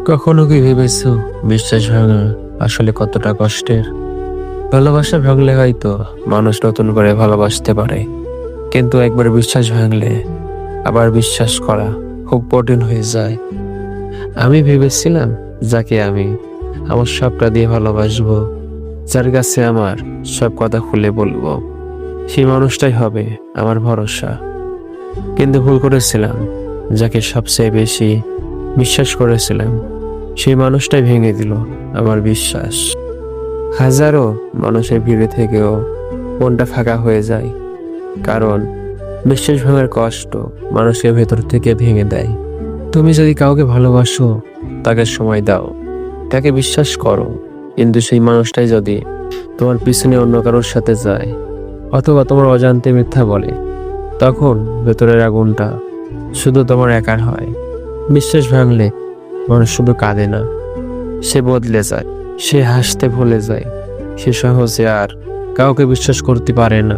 কখনো কি ভেবেছো বিশ্বাস ভাঙা আসলে কতটা কষ্টের? ভালোবাসা ভাঙলে হয়তো মানুষ নতুন করে ভালোবাসতে পারে, কিন্তু একবার বিশ্বাস ভাঙলে আবার বিশ্বাস করা খুব কঠিন হয়ে যায়। আমি ভেবেছিলাম যাকে আমি আমার সবটা দিয়ে ভালোবাসবো, যার কাছে আমার সব কথা খুলে বলবো, সেই মানুষটাই হবে আমার ভরসা। কিন্তু ভুল করেছিলাম। যাকে সবচেয়ে বেশি বিশ্বাস করেছিলাম, সেই মানুষটাই ভেঙে দিল আমার বিশ্বাস। হাজারো মানুষের ভিড়ে থেকেও মনটা ফাঁকা হয়ে যায়, কারণ বিশ্বাস ভাঙার কষ্ট মানুষকে ভেতর থেকে ভেঙে দেয়। তুমি যদি কাউকে ভালোবাসো, তাকে সময় দাও, তাকে বিশ্বাস করো, কিন্তু সেই মানুষটাই যদি তোমার পিছনে অন্য কারোর সাথে যায় অথবা তোমার অজান্তে মিথ্যা বলে, তখন ভেতরের আগুনটা শুধু তোমার একার হয়। বিশ্বাস ভাঙলে মানুষ শুধু কাঁদে না, সে বদলে যায়, সে হাসতে ভুলে যায়, সে সহজে আর কাউকে বিশ্বাস করতে পারে না।